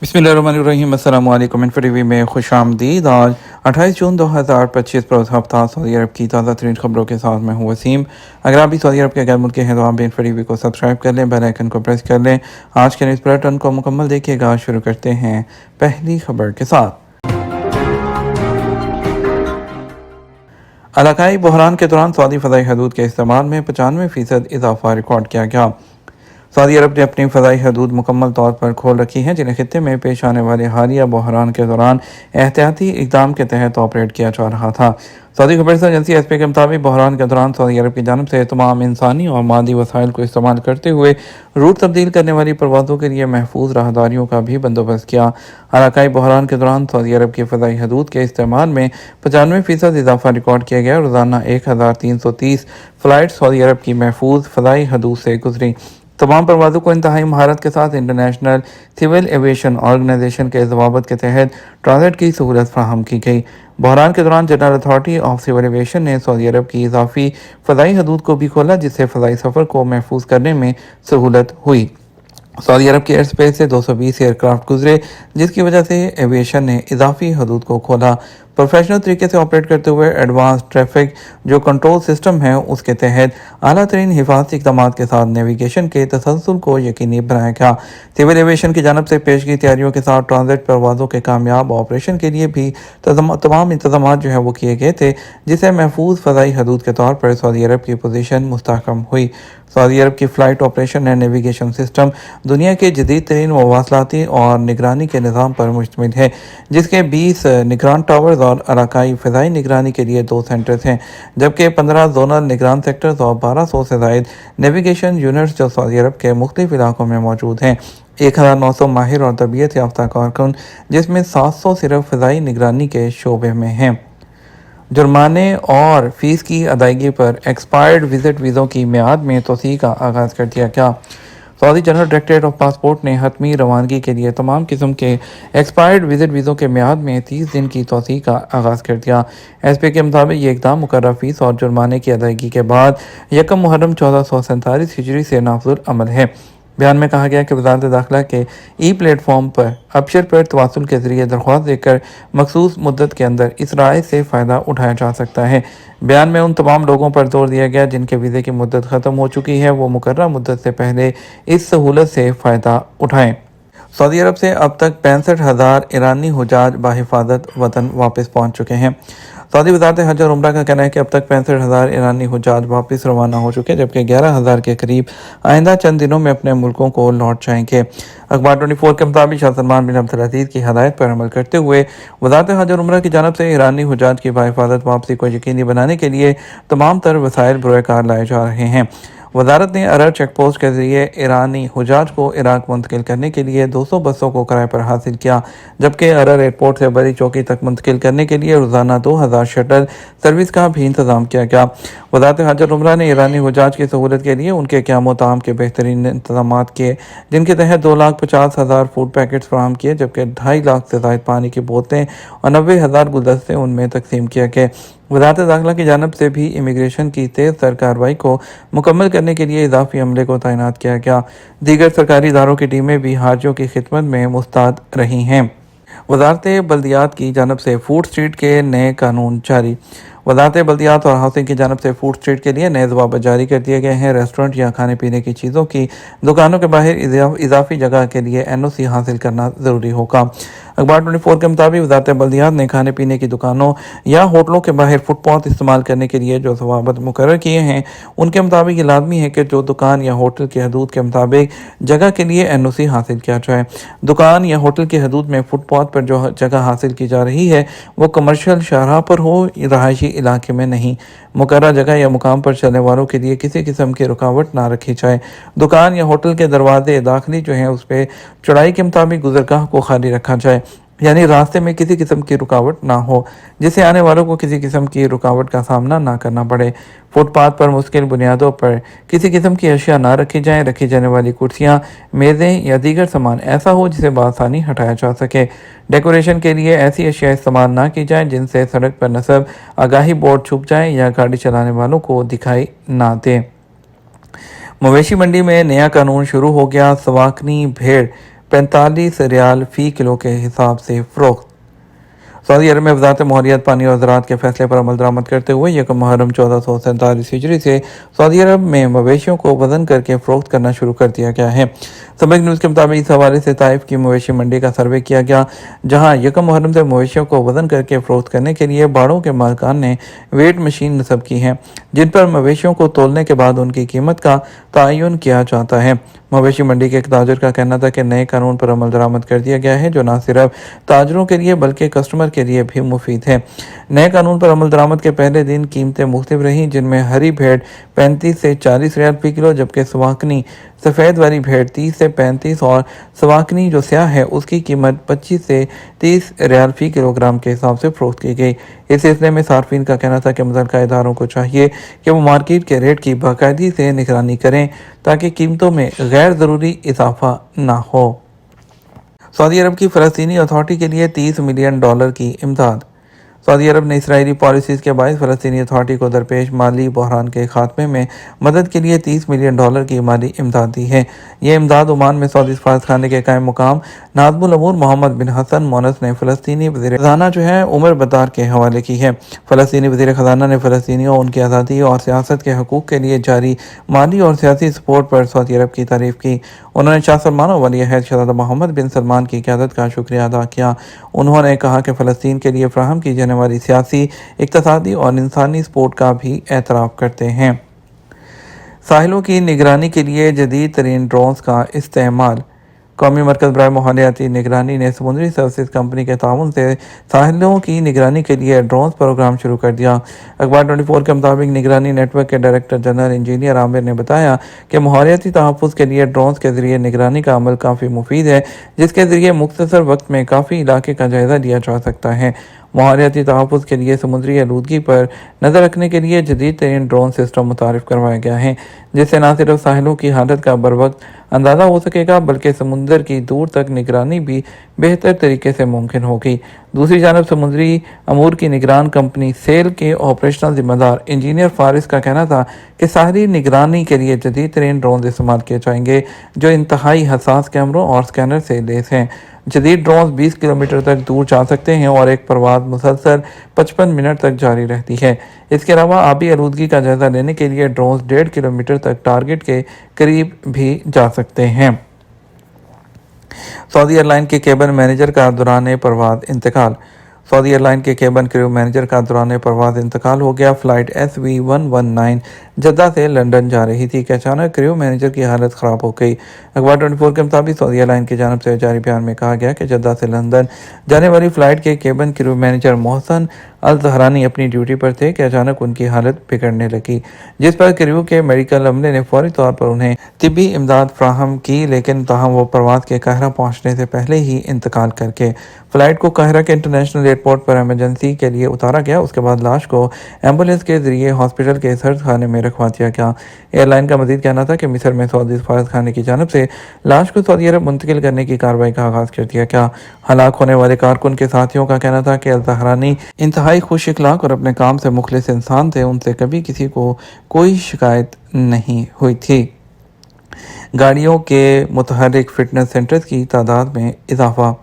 बिस्मिल्लाहिर्रहमानिर्रहीम। अस्सलाम वालेकुम। इन्फो टीवी में खुश आमदीद। आज 28 जून 2025 रोज़ हफ्ता सऊदी अरब की ताज़ा तरीन खबरों के साथ मैं हूँ वसीम। अगर आप भी सऊदी अरब के गैर मुल्की हैं तो आप भी इन्फो टीवी को सब्सक्राइब कर लें, बेल आइकन को प्रेस कर लें। आज के न्यूज़ बुलेटिन को मुकम्मल देखिएगा। शुरू करते हैं पहली खबर के साथ। इलाकाई बहरान के दौरान सऊदी फ़ज़ाई हदूद के इस्तेमाल में 95% इजाफा रिकॉर्ड किया गया। सऊदी अरब ने अपनी फ़ज़ाई हदूद मुकम्मल तौर पर खोल रखी हैं, जिन्हें खित्ते में पेश आने वाले हालिया बहरान के दौरान एहतियाती इक़दाम के तहत ऑपरेट किया जा रहा था। सऊदी खबरसा एजेंसी एसपी के मुताबिक बहरान के दौरान सऊदी अरब की जानब से तमाम इंसानी और मादी वसाइल को इस्तेमाल करते हुए रूट तब्दील करने वाली परवाज़ों के लिए महफूज राहदारियों का भी बंदोबस्त किया। इलाकाई बहरान के दौरान सऊदी अरब की फ़ज़ाई हदूद के इस्तेमाल में 95% इजाफा रिकॉर्ड किया गया। रोज़ाना 1330 फ़्लाइट सऊदी अरब की महफूज फ़ज़ाई हदूद से गुजरी। तमाम परवाज़ों को इंतहाई महारत के साथ इंटरनेशनल सिविल एविएशन ऑर्गेनाइजेशन के ज़वाबत के तहत ट्रांजिट की सहूलत फराहम की गई। बहरान के दौरान general authority of civil aviation ने सऊदी अरब की इजाफी फ़ज़ाई हदूद को भी खोला, जिससे फ़ज़ाई सफ़र को महफूज करने में सहूलत हुई। सऊदी अरब के एयर स्पेस से 220 एयरक्राफ्ट गुजरे, जिसकी वजह से एविएशन ने इजाफी हदूद को खोला। प्रोफेशनल तरीके से ऑपरेट करते हुए एडवांस ट्रैफिक जो कंट्रोल सिस्टम है, उसके तहत आला तरीन हिफाजती इक़दाम के साथ नेविगेशन के तसलसल को यकीनी बनाया गया। सिविल एविएशन की जानब से पेश की तैयारियों के साथ ट्रांजिट परवाज़ों के कामयाब ऑपरेशन के लिए भी तमाम इंतजाम जो है वो किए गए थे, जिससे महफूज फ़ज़ाई हदूद के तौर पर सऊदी अरब की पोजीशन मुस्तहकम हुई। सऊदी अरब की flight operation and navigation system दुनिया के जदीद तरीन मवासलाती और निगरानी के निज़ाम पर मुश्तमिल है, जिसके 20 निगरान टावर्स और इलाकाई फ़ज़ाई निगरानी के लिए 2 सेंटर्स हैं, जबकि 15 जोनल निगरान सेक्टर्स और 1200 से ज़ायद नेविगेशन यूनिट्स जो सऊदी अरब के मुख्तलिफ इलाकों में मौजूद हैं। 1900 माहिर और तरबियत याफ्ता कारकुन, जिसमें 700 सिर्फ फ़ज़ाई निगरानी के शोबे में हैं। जुर्माने और फ़ीस की अदायगी पर एक्सपायर्ड विज़िट वीज़ों की मियाद में तोसी का आगाज़ कर दिया गया। Saudi general directorate of passport ने हतमी रवानगी के लिए तमाम किस्म के एक्सपायर्ड विज़िट वीज़ों के मियाद में 30 दिन की तोसी का आगाज़ कर दिया। एसपी के मुताबिक ये इक़दाम मुकर्रर फ़ीस और जुर्माने की अदायगी के बाद 1 मुहर्रम 1447 हिजरी से नाफिज़ुल अमल है। बयान में कहा गया कि वज़ारत दाखिला के ई प्लेटफॉर्म पर अबशर पर तवासुल के ज़रिए दरख्वास्त देकर मखसूस मुद्दत के अंदर इस राय से फ़ायदा उठाया जा सकता है। बयान में उन तमाम लोगों पर जोर दिया गया जिनके वीज़े की मुद्दत ख़त्म हो चुकी है, वो मुकर्रर मुद्दत से पहले इस सहूलत से फ़ायदा उठाएँ। सऊदी अरब से अब तक 65,000 ईरानी हुजाज बाहिफाजत वतन वापस पहुँच चुके हैं। सऊदी वज़ारत हज और उम्रा का कहना है कि अब तक 65,000 ईरानी हुजाज वापस रवाना हो चुके हैं, जबकि 11,000 के करीब आइंदा चंद दिनों में अपने मुल्कों को लौट जाएंगे। अखबार 24 के मुताबिक शाह सलमान बिन अब्दुल अज़ीज़ की हदायत पर अमल करते हुए वज़ारत हज और उम्रा की जानब से ईरानी हुजाज की बाहिफाजत वापसी को यकीनी बनाने के लिए तमाम तर वसाइल बरोकार लाए जा रहे हैं। वज़ारत ने अरर चेक पोस्ट के ज़रिए ईरानी हुजाज को इराक मुंतकिल करने के लिए 200 बसों को किराए पर हासिल किया, जबकि अरर एयरपोर्ट से बड़ी चौकी तक मुंतकिल करने के लिए रोज़ाना 2000 शटल सर्विस का भी इंतज़ाम किया गया। वज़ारत हज और उम्रा ने ईरानी हुजाज की सहूलत के लिए उनके क़याम ताम के बेहतरीन इंतजाम किए, जिनके तहत 2,50,000 फूड पैकेट्स फराहम किए, जबकि 2.5 लाख से ज़ायद पानी की बोतलें और 90,000 गुलदस्ते उनमें तकसीम किए गए। वज़ारत दाखिला की जानब से भी इमिग्रेशन की तेज़ तर कार्रवाई को मुकम्मल करने के लिए इजाफी अमले को तैनात किया गया। दीगर सरकारी इदारों की टीमें भी हाजियों की खिदमत में मुस्तैद रही हैं। वज़ारत बल्दियात की जानब से फूड स्ट्रीट के नए कानून जारी। वज़ारत बल्दियात और हाउसिंग की जानब से फूड स्ट्रीट के लिए नए ज़वाबित जारी कर दिए गए हैं। रेस्टोरेंट या खाने पीने की चीज़ों की दुकानों के बाहर इजाफी जगह के लिए NOC हासिल करना ज़रूरी होगा। अखबार 24 के मुताबिक वज़ारत बल्दियात ने खाने पीने की दुकानों या होटलों के बाहर फुटपाथ इस्तेमाल करने के लिए जो ज़वाबित मुकर्रर किए हैं, उनके मुताबिक ये लाजमी है कि जो दुकान या होटल की हदूद के मुताबिक जगह के लिए NOC हासिल किया जाए। दुकान या होटल की हदूद में फुटपाथ पर जो जगह हासिल की जा रही है वो कमर्शियल शाहराह पर हो, रहायशी इलाके में नहीं। मुकर्रर जगह या मुकाम पर चलने वालों के लिए किसी किस्म की रुकावट ना रखी जाए। दुकान या होटल के दरवाजे दाखिली जो हैं उस पर चौड़ाई के मुताबिक गुजरगाह को खाली रखा जाए, यानी रास्ते में किसी किस्म की रुकावट ना हो, जिससे आने वालों को किसी किस्म की रुकावट का सामना ना करना पड़े। फुटपाथ पर मुश्किल बुनियादों पर किसी किस्म की अशिया ना रखी जाएं। रखी जाने वाली कुर्सियाँ, मेज़ें या दीगर सामान ऐसा हो जिसे बआसानी हटाया जा सके। डेकोरेशन के लिए ऐसी अशिया इस्तेमाल ना की जाएं जिनसे सड़क पर नस्ब आगाही बोर्ड छुप जाएँ या गाड़ी चलाने वालों को दिखाई ना दें। मवेशी मंडी में नया कानून शुरू हो गया। सवाकनी भेड़ 45 रियाल फ़ी किलो के हिसाब से फ़रोख्त। सऊदी अरब में वज़ारत माहौलियात, पानी और ज़राअत के फैसले पर अमल दरामद करते हुए 1 मुहर्रम 1447 हिजरी से सऊदी अरब में मवेशियों को वज़न करके फ़रोख्त करना शुरू कर दिया गया है। सबक न्यूज़ के मुताबिक इस हवाले से ताइफ की मवेशी मंडी का सर्वे किया गया, जहां 1 मुहर्रम से मवेशियों को वज़न करके फ़रोख्त करने के लिए बाड़ों के मालिकान ने वेट मशीन नस्ब की हैं, जिन पर मवेशियों को तोलने के बाद उनकी कीमत का तयन किया जाता है। मवेशी मंडी के एक ताजर का कहना था कि नए कानून पर अमल दरामद कर दिया गया है, जो न सिर्फ ताजरों के लिए बल्कि कस्टमर के लिए भी मुफीद है। नए कानून पर अमल दरामद के पहले दिन कीमतें मुख्तलिफ रहीं, जिनमें हरी भेड़ 35 से 40 रियाल फ़ी किलो, जबकि सवाकनी सफ़ेद वाली भेड़ 30 से 35 और सवाकनी जो स्याह है उसकी कीमत 25 से 30 रियाल फ़ी किलोग्राम के हिसाब से फ़रोख्त की गई। इस सिलसिले में सार्फिन का कहना था कि मुतल्लिका इदारों को चाहिए कि वो मार्केट के रेट की बाकायदगी से निगरानी करें ताकि कीमतों में गैर ज़रूरी इजाफा ना हो। सऊदी अरब की फ़लस्तीनी अथॉरिटी के लिए $30 मिलियन की इमदाद। सऊदी अरब ने इसराइली पॉलिसीज़ के बायस फ़लस्तीनी अथॉरिटी को दरपेश माली बहरान के खात्मे में मदद के लिए $30 मिलियन की माली इमदाद दी है। ये इमदाद ओमान में सऊदी सफारतखाने के कायम मुकाम नाज़िमुल अमूर मोहम्मद बिन हसन मोनस ने फ़लस्तीनी वज़ीर ख़ज़ाना जो है उमर बदार के हवाले की है। फ़लस्तीनी वज़ीर ख़ज़ाना ने फ़लस्तीनियों, उनकी आज़ादी और सियासत के हकूक़ के लिए जारी माली और सियासी सपोर्ट पर सऊदी अरब की तारीफ़ की। उन्होंने शाह सलमान और वली अहद शहज़ादा मोहम्मद बिन सलमान की क़यादत का शुक्रिया अदा किया। उन्होंने कहा कि फ़लस्तीन के लिए फ़राहम की जाने वाली सियासी, इक़्तिसादी और इंसानी सपोर्ट का भी एतराफ़ करते हैं। साहिलों की निगरानी के लिए जदीद तरीन ड्रोन्स का इस्तेमाल। कौमी मरकज़ बराए माहौलियाती निगरानी ने समुद्री सर्विसेज कंपनी के ताउन से साहिलों की निगरानी के लिए ड्रोन्स प्रोग्राम शुरू कर दिया। अखबार 24 के मुताबिक निगरानी नेटवर्क के डायरेक्टर जनरल इंजीनियर आमिर ने बताया कि माहौलियाती तहफ़्फ़ुज़ के लिए ड्रोन्स के ज़रिए निगरानी का अमल काफ़ी मुफीद है, जिसके ज़रिए मुख्तसर वक्त में काफ़ी इलाके का जायज़ा लिया जा सकता है। माहौलियाती तहफ़्फ़ुज़ के लिए समुद्री आलूदगी पर नज़र रखने के लिए जदीद तरीन ड्रोन सिस्टम मुतारिफ़ करवाया गया है, जिससे न सिर्फ साहिलों की हालत का बर वक्त अंदाज़ा हो सकेगा बल्कि समुंदर की दूर तक निगरानी भी बेहतर तरीके से मुमकिन होगी। दूसरी जानब समुद्री अमूर की निगरान कंपनी सेल के ऑपरेशनल ज़िम्मेदार इंजीनियर फारिस का कहना था कि साहली निगरानी के लिए जदीद तरीन ड्रोन इस्तेमाल किए जाएंगे, जो इंतहाई हसास कैमरों और स्कैनर से लैस हैं। जदीद ड्रोन 20 किलोमीटर तक दूर जा सकते हैं और एक परवाज़ मुसलसल 55 मिनट तक जारी रहती है। इसके अलावा आबी आलूदगी का जायज़ा लेने के लिए ड्रोन 1.5 किलोमीटर तक टारगेट के करीब भी जा सकते हैं। सऊदी एयरलाइन के केबिन मैनेजर का दौरान परवाज़ इंतकाल। सऊदी एयरलाइन के केबिन क्रू मैनेजर का दौरान परवाज़ इंतकाल हो गया। फ़्लाइट SV119 जद्दा से लंदन जा रही थी कि अचानक क्रू मैनेजर की हालत ख़राब हो गई। अखबार 24 के मुताबिक सऊदी एयरलाइन की जानिब से जारी बयान में कहा गया कि जद्दा से लंदन जाने वाली फ़्लाइट के केबिन क्रू मैनेजर मोहसन अल ज़हरानी अपनी ड्यूटी पर थे कि अचानक उनकी हालत बिगड़ने लगी, जिस पर क्रू के मेडिकल अमले ने फौरी तौर पर उन्हें तिब्बी इमदाद फ्राहम की, लेकिन ताहम वो परवाज़ के काहिरा पहुँचने से पहले ही इंतकाल करके फ़्लाइट को काहिरा के इंटरनेशनल एयरपोर्ट पर इमरजेंसी के लिए उतारा गया। उसके बाद लाश को एम्बुलेंस के ज़रिए हॉस्पिटल के सर्द खाने में रखवा दिया गया। एयरलाइन का मज़ीद कहना था कि मिस्र में सऊदी सफारत खाने की जानिब से लाश को सऊदी अरब मुंतकिल करने की कार्रवाई का आगाज़ कर दिया गया। हलाक होने वाले कारकुन के साथियों का कहना था कि अल ज़हरानी इंतहाई खुश इखलाक और अपने काम से मुखलिस इंसान थे, उनसे कभी किसी को कोई शिकायत नहीं हुई थी। गाड़ियों के मुतहर्रिक फिटनेस सेंटर्स की तादाद में इजाफा।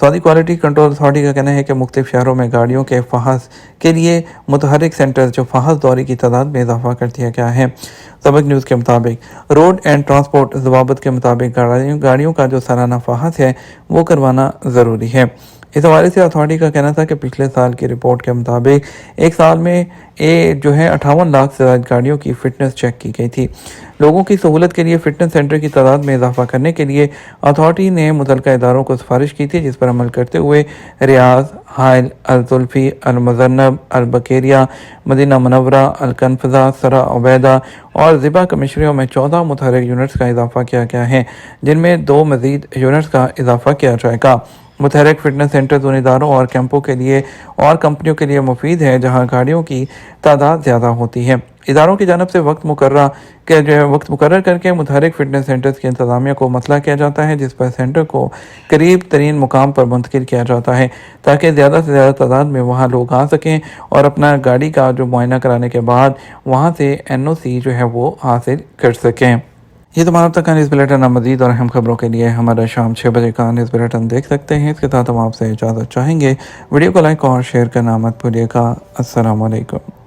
सऊदी क्वालिटी कंट्रोल अथॉरिटी का कहना है कि मुख्तलिफ शहरों में गाड़ियों के फहस के लिए मुतहर्रिक सेंटर्स जो फहस दौरी की तादाद में इजाफा कर दिया गया है। सबक न्यूज़ के मुताबिक रोड एंड ट्रांसपोर्ट ज़वाबित के मुताबिक गाड़ियों का जो सालाना फहस है वो करवाना ज़रूरी है। इस हवाले से अथॉरिटी का कहना था कि पिछले साल की रिपोर्ट के मुताबिक एक साल में 58 लाख से ज़्यादा गाड़ियों की फ़िटनेस चेक की गई थी। लोगों की सहूलत के लिए फ़िटनेस सेंटर की तादाद में इजाफा करने के लिए अथॉरिटी ने मुतल्लिका इदारों को सिफारिश की थी, जिस पर अमल करते हुए रियाज, हाइल, अल-जुल्फ़ी, अल-मुज़न्नब, अल-बकेरिया, मदीना मुनव्वरा, अल-कनफ़ज़ा, सरा उबैदा और ज़िबा कमिश्नरियों में 14 मुतहर्रिक यूनिट्स का इजाफा किया गया है, जिनमें 2 मज़ीद यूनिट्स का इजाफा किया जाएगा। मुतहर्रिक फिटनेस सेंटर्स उन इदारों और कैंपों के लिए और कंपनियों के लिए मुफीद है जहां गाड़ियों की तादाद ज़्यादा होती है। इदारों की जानब से वक्त मुकर्रर करके मुतहर्रिक फिटनेस सेंटर्स की इंतज़ामिया को मतला किया जाता है, जिस पर सेंटर को करीब तरीन मुकाम पर मुंतकिल किया जाता है ताकि ज़्यादा से ज़्यादा तादाद में वहाँ लोग आ सकें और अपना गाड़ी का जो मुआयना कराने के बाद वहाँ से NOC जो है वो हासिल कर सकें। یہ تمام تک کا نیوز بلیٹن مزید اور اہم خبروں کے لیے ہمارا شام 6 بجے کا نیوز بلیٹن دیکھ سکتے ہیں۔ اس کے ساتھ ہم آپ سے اجازت چاہیں گے۔ ویڈیو کو لائک اور شیئر کرنا مت بھولیے گا۔ السلام علیکم۔